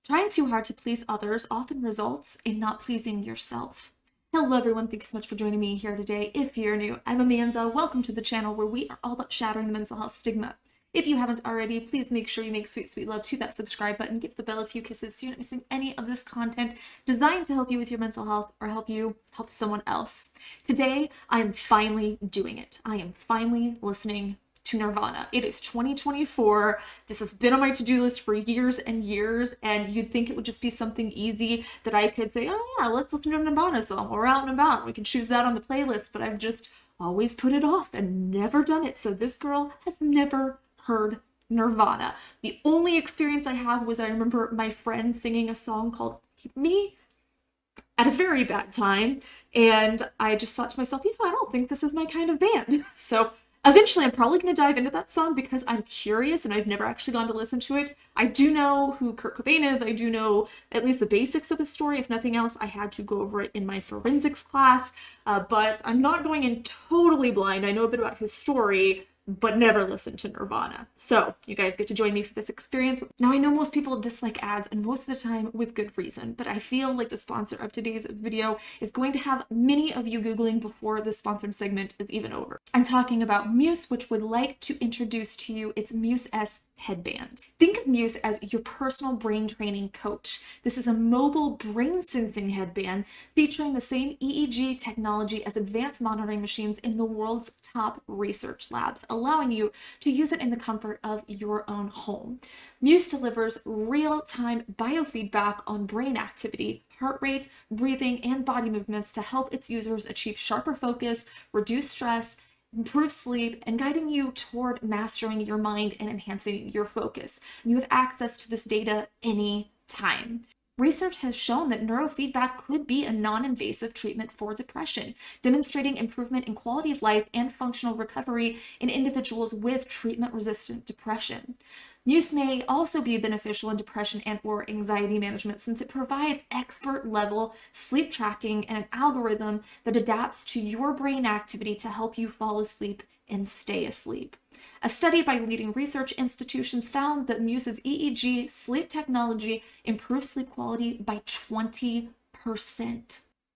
Trying too hard to please others often results in not pleasing yourself. Hello everyone, thanks so much for joining me here today. If you're new, I'm Amanda. Welcome to the channel where we are all about shattering the mental health stigma. If you haven't already, please make sure you make sweet, sweet love to that subscribe button. Give the bell a few kisses so you're not missing any of this content designed to help you with your mental health or help you help someone else. Today, I am finally doing it. I am finally listening to Nirvana. It is 2024. This has been on my to-do list for years and years, and you'd think it would just be something easy that I could say, oh yeah, let's listen to a Nirvana song. We're out and about. We can choose that on the playlist, but I've just always put it off and never done it. So this girl has never heard Nirvana. The only experience I have was I remember my friend singing a song called Me at a very bad time, and I just thought to myself, I don't think this is my kind of band. So eventually, I'm probably going to dive into that song because I'm curious and I've never actually gone to listen to it. I do know who Kurt Cobain is. I do know at least the basics of his story. If nothing else, I had to go over it in my forensics class, but I'm not going in totally blind. I know a bit about his story, but never listened to Nirvana. So you guys get to join me for this experience. Now, I know most people dislike ads, and most of the time with good reason, but I feel like the sponsor of today's video is going to have many of you Googling before the sponsored segment is even over. I'm talking about Muse, which would like to introduce to you its Muse Headband. Think of Muse as your personal brain training coach. This is a mobile brain sensing headband featuring the same EEG technology as advanced monitoring machines in the world's top research labs, allowing you to use it in the comfort of your own home. Muse delivers real-time biofeedback on brain activity, heart rate, breathing, and body movements to help its users achieve sharper focus, reduce stress, improve sleep, and guiding you toward mastering your mind and enhancing your focus. You have access to this data anytime. Research has shown that neurofeedback could be a non-invasive treatment for depression, demonstrating improvement in quality of life and functional recovery in individuals with treatment-resistant depression. Muse may also be beneficial in depression and/or anxiety management since it provides expert-level sleep tracking and an algorithm that adapts to your brain activity to help you fall asleep and stay asleep. A study by leading research institutions found that Muse's EEG sleep technology improves sleep quality by 20%.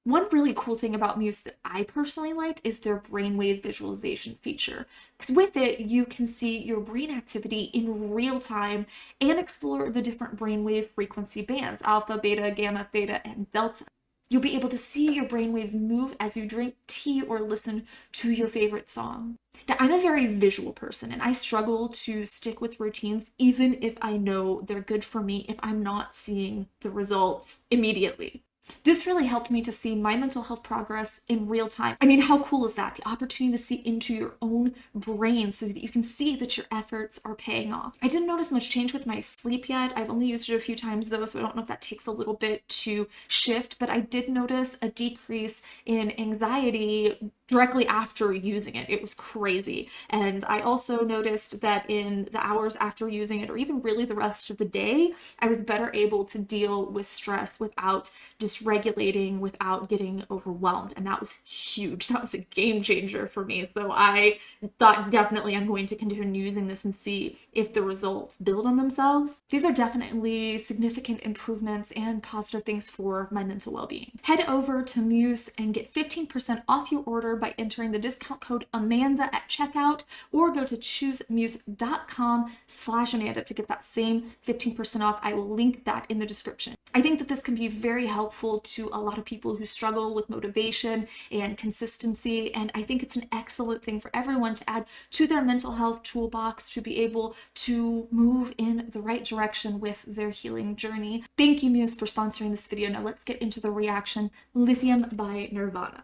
One really cool thing about Muse that I personally liked is their brainwave visualization feature. Because with it, you can see your brain activity in real time and explore the different brainwave frequency bands, alpha, beta, gamma, theta, and delta. You'll be able to see your brainwaves move as you drink tea or listen to your favorite song. Now, I'm a very visual person and I struggle to stick with routines even if I know they're good for me if I'm not seeing the results immediately. This really helped me to see my mental health progress in real time. I mean, how cool is that? The opportunity to see into your own brain so that you can see that your efforts are paying off. I didn't notice much change with my sleep yet. I've only used it a few times though, so I don't know if that takes a little bit to shift, but I did notice a decrease in anxiety directly after using it. It was crazy. And I also noticed that in the hours after using it, or even really the rest of the day, I was better able to deal with stress without dysregulating, without getting overwhelmed. And that was huge. That was a game changer for me. So I thought definitely I'm going to continue using this and see if the results build on themselves. These are definitely significant improvements and positive things for my mental well-being. Head over to Muse and get 15% off your order by entering the discount code Amanda at checkout, or go to choosemuse.com/Amanda to get that same 15% off. I will link that in the description. I think that this can be very helpful to a lot of people who struggle with motivation and consistency, and I think it's an excellent thing for everyone to add to their mental health toolbox to be able to move in the right direction with their healing journey. Thank you, Muse, for sponsoring this video. Now let's get into the reaction. Lithium by Nirvana.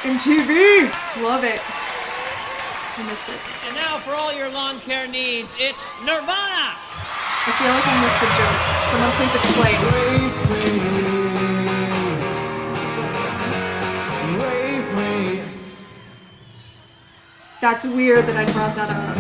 MTV! Love it. I miss it. And now for all your lawn care needs, it's Nirvana! I feel like I missed a joke. Someone please explain. That's weird that I brought that up.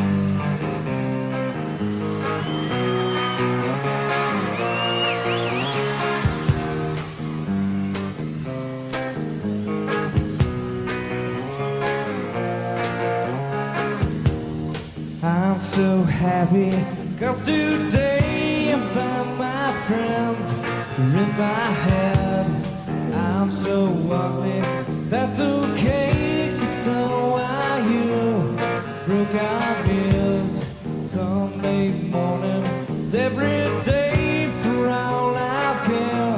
I'm so happy, 'cause today I found my friends are in my head. I'm so ugly, that's okay, 'cause so are you. Broke our ears, Sunday mornings, every day for all I care.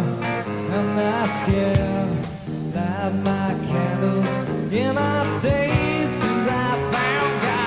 I'm not scared, light my candles in our days, 'cause I found God.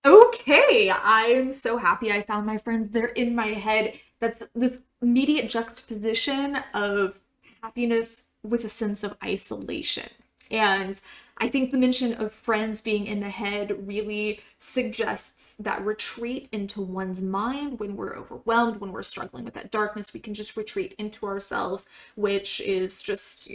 Okay, I'm so happy I found my friends. They're in my head. That's this immediate juxtaposition of happiness with a sense of isolation. And I think the mention of friends being in the head really suggests that retreat into one's mind when we're overwhelmed, when we're struggling with that darkness. We can just retreat into ourselves, which is just,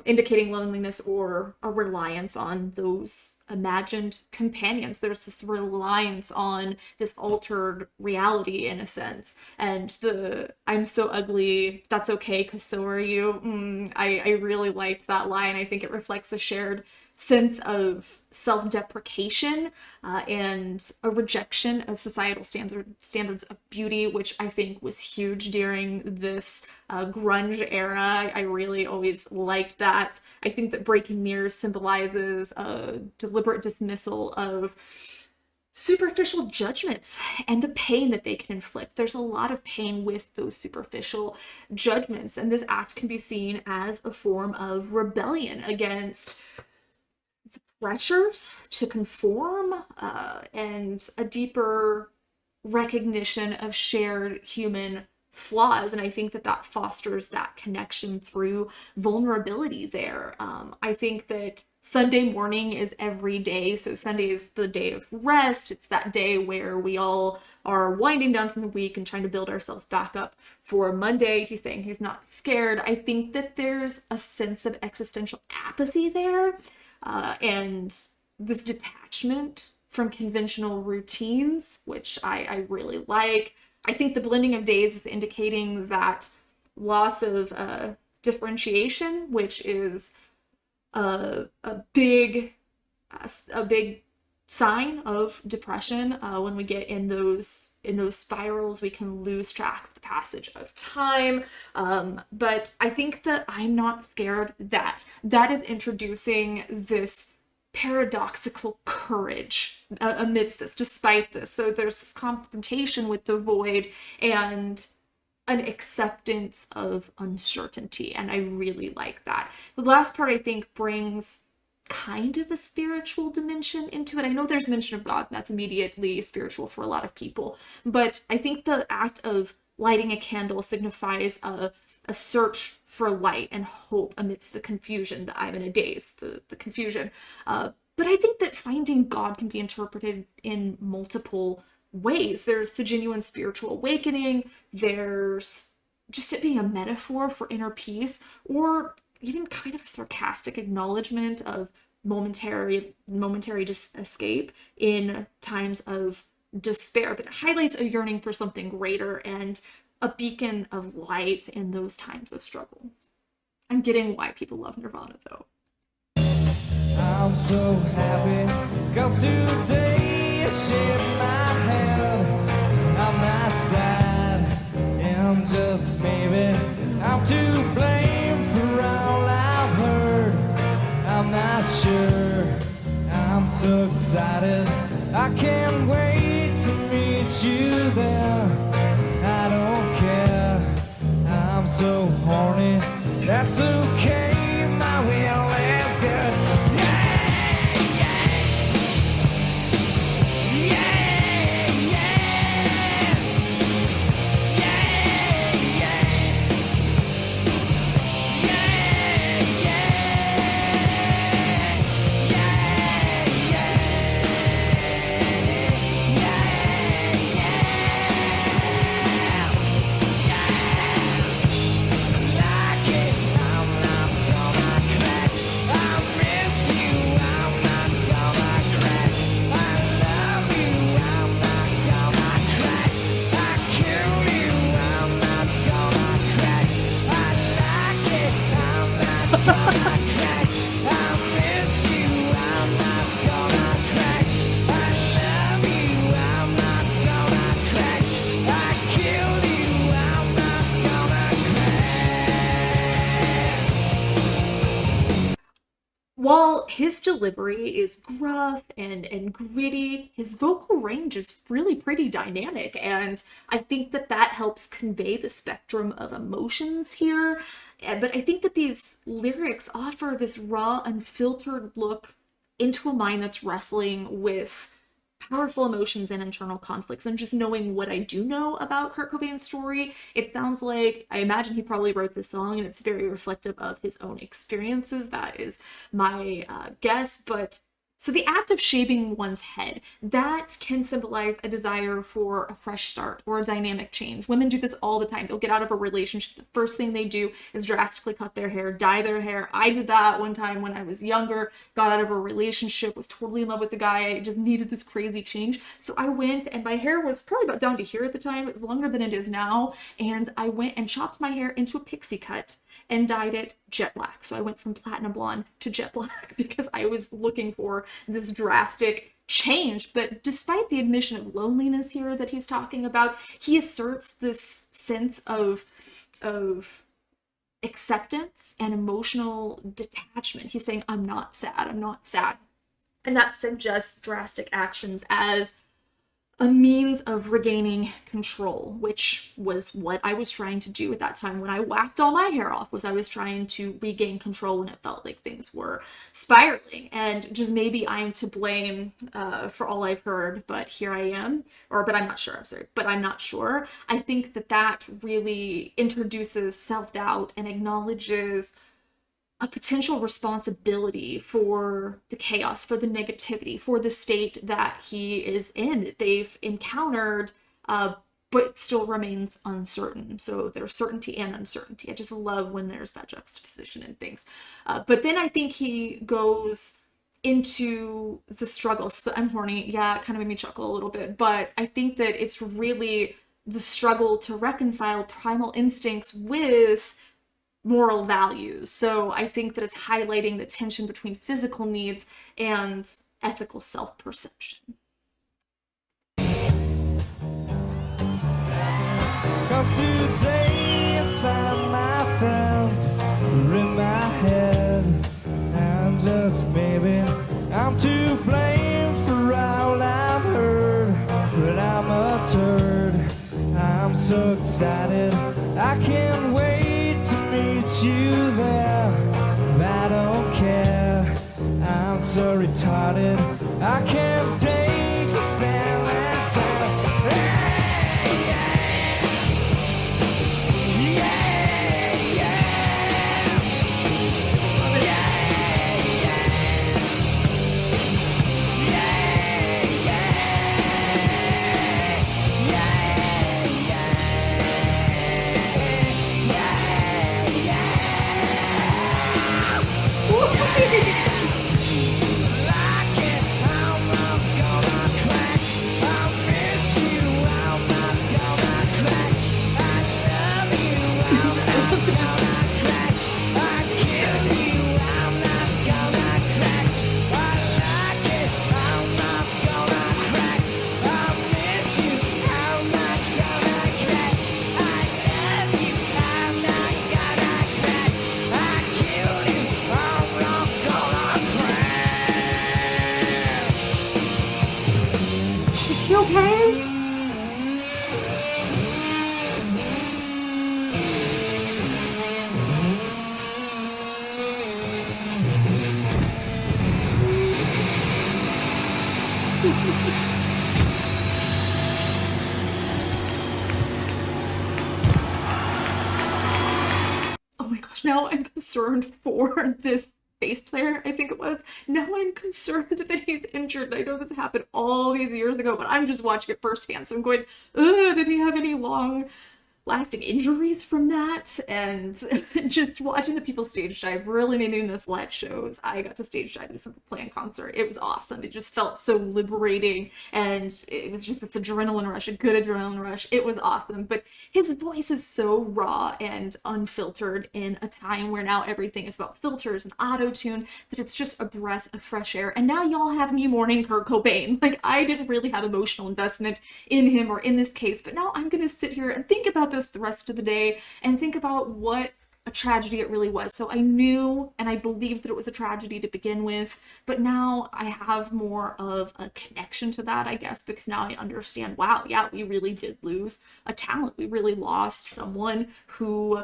indicating loneliness or a reliance on those imagined companions. There's this reliance on this altered reality in a sense. And the I'm so ugly, that's okay because so are you. I really liked that line. I think it reflects a shared sense of self-deprecation and a rejection of societal standards of beauty, which I think was huge during this grunge era. I really always liked that. I think that breaking mirrors symbolizes a deliberate dismissal of superficial judgments and the pain that they can inflict. There's a lot of pain with those superficial judgments, and this act can be seen as a form of rebellion against pressures to conform and a deeper recognition of shared human flaws. And I think that fosters that connection through vulnerability there. I think that Sunday morning is every day. So Sunday is the day of rest. It's that day where we all are winding down from the week and trying to build ourselves back up for Monday. He's saying he's not scared. I think that there's a sense of existential apathy there. And this detachment from conventional routines, which I really like. I think the blending of days is indicating that loss of differentiation, which is a big sign of depression. When we get in those spirals, we can lose track of the passage of time. But I think that I'm not scared that is introducing this paradoxical courage amidst this, despite this. So there's this confrontation with the void and an acceptance of uncertainty, and I really like that. The last part, I think, brings kind of a spiritual dimension into it. I know there's mention of God, and that's immediately spiritual for a lot of people, but I think the act of lighting a candle signifies a search for light and hope amidst the confusion, that I'm in a daze, the confusion. But I think that finding God can be interpreted in multiple ways. There's the genuine spiritual awakening, there's just it being a metaphor for inner peace, or even kind of a sarcastic acknowledgement of momentary escape in times of despair, but it highlights a yearning for something greater and a beacon of light in those times of struggle. I'm getting why people love Nirvana, though. I'm so happy, 'cause today I shaved my head. I'm not sad, and just maybe I'm to blame for all I've heard. I'm not sure, I'm so excited, I can't wait to meet you there. I don't care, I'm so horny, that's okay, my will is good. While his delivery is gruff and gritty, his vocal range is really pretty dynamic, and I think that that helps convey the spectrum of emotions here. But I think that these lyrics offer this raw, unfiltered look into a mind that's wrestling with powerful emotions and internal conflicts. And just knowing what I do know about Kurt Cobain's story, it sounds like, I imagine he probably wrote this song and it's very reflective of his own experiences. That is my guess. But so the act of shaving one's head, that can symbolize a desire for a fresh start or a dynamic change. Women do this all the time. They'll get out of a relationship. The first thing they do is drastically cut their hair, dye their hair. I did that one time when I was younger, got out of a relationship, was totally in love with the guy. I just needed this crazy change. So I went, and my hair was probably about down to here at the time. It was longer than it is now. And I went and chopped my hair into a pixie cut and dyed it jet black. So I went from platinum blonde to jet black because I was looking for this drastic change. But despite the admission of loneliness here that he's talking about, he asserts this sense of acceptance and emotional detachment. He's saying, I'm not sad, I'm not sad. And that suggests drastic actions as a means of regaining control, which was what I was trying to do at that time when I whacked all my hair off. Was I was trying to regain control when it felt like things were spiraling. And just maybe I'm to blame for all I've heard, but here I am. But I'm not sure, I'm sorry, but I'm not sure. I think that that really introduces self-doubt and acknowledges a potential responsibility for the chaos, for the negativity, for the state that he is in, that they've encountered, but still remains uncertain. So there's certainty and uncertainty. I just love when there's that juxtaposition in things. But then I think he goes into the struggles. I'm horny. Yeah, it kind of made me chuckle a little bit. But I think that it's really the struggle to reconcile primal instincts with moral values. So I think that it's highlighting the tension between physical needs and ethical self-perception. Cause today I find my friends are in my head. And just maybe I'm to blame for all I've heard. But I'm a turd. I'm so excited. I can't wait to meet you there. I don't care. I'm so retarded. I can't date with San Antonio. Hey, yeah. Yeah, yeah. Yeah, yeah. Yeah, yeah. Is he okay? Oh my gosh, now I'm concerned for this bass player, I think it was. Now I'm concerned that he's injured. I know this happened all these years ago, but I'm just watching it firsthand. So I'm going, ugh, did he have any long-lasting injuries from that? And just watching the people stage dive really made me miss live shows. I got to stage dive at a Simple Plan concert. It was awesome. It just felt so liberating, and it was just this adrenaline rush, a good adrenaline rush. It was awesome. But his voice is so raw and unfiltered in a time where now everything is about filters and auto-tune that it's just a breath of fresh air. And now y'all have me mourning Kurt Cobain. Like, I didn't really have emotional investment in him or in this case, but now I'm gonna sit here and think about this the rest of the day and think about what a tragedy it really was. So I knew and I believed that it was a tragedy to begin with, but now I have more of a connection to that, I guess, because now I understand, wow, yeah, we really did lose a talent. We really lost someone who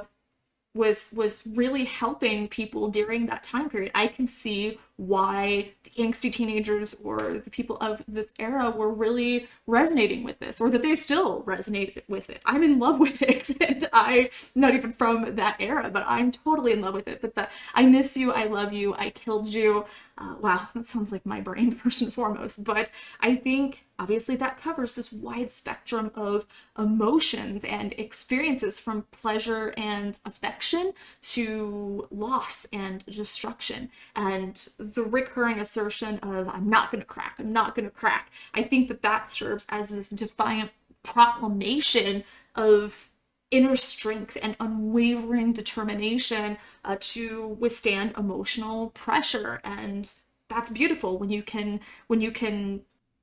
was really helping people during that time period. I can see why the angsty teenagers or the people of this era were really resonating with this, or that they still resonate with it. I'm in love with it, and I'm not even from that era, but I'm totally in love with it. But the I miss you, I love you, I killed you. Wow, that sounds like my brain first and foremost, but I think obviously that covers this wide spectrum of emotions and experiences, from pleasure and affection to loss and destruction. And the recurring assertion of I'm not going to crack, I'm not going to crack, I think that that serves as this defiant proclamation of inner strength and unwavering determination to withstand emotional pressure. And that's beautiful when you can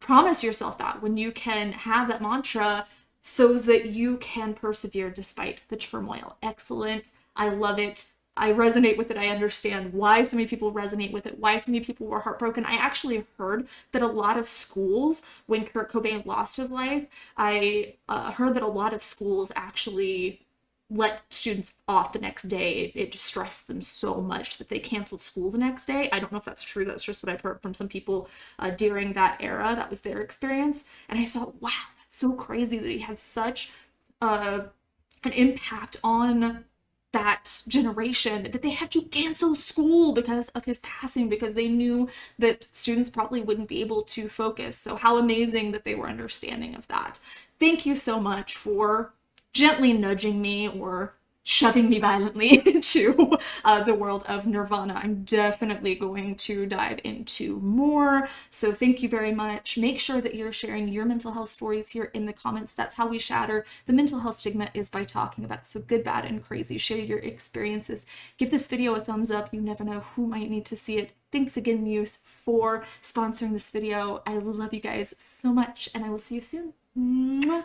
promise yourself that, when you can have that mantra so that you can persevere despite the turmoil. Excellent. I love it. I resonate with it. I understand why so many people resonate with it, why so many people were heartbroken. I actually heard that a lot of schools, when Kurt Cobain lost his life, I heard that a lot of schools actually let students off the next day. It distressed them so much that they canceled school the next day. I don't know if that's true. That's just what I've heard from some people during that era. That was their experience. And I thought, wow, that's so crazy that he had such an impact on that generation, that they had to cancel school because of his passing, because they knew that students probably wouldn't be able to focus. So how amazing that they were understanding of that. Thank you so much for gently nudging me or shoving me violently into the world of Nirvana. I'm definitely going to dive into more. So thank you very much. Make sure that you're sharing your mental health stories here in the comments. That's how we shatter the mental health stigma, is by talking about it. So good, bad, and crazy. Share your experiences. Give this video a thumbs up. You never know who might need to see it. Thanks again, Muse, for sponsoring this video. I love you guys so much, and I will see you soon. Mwah.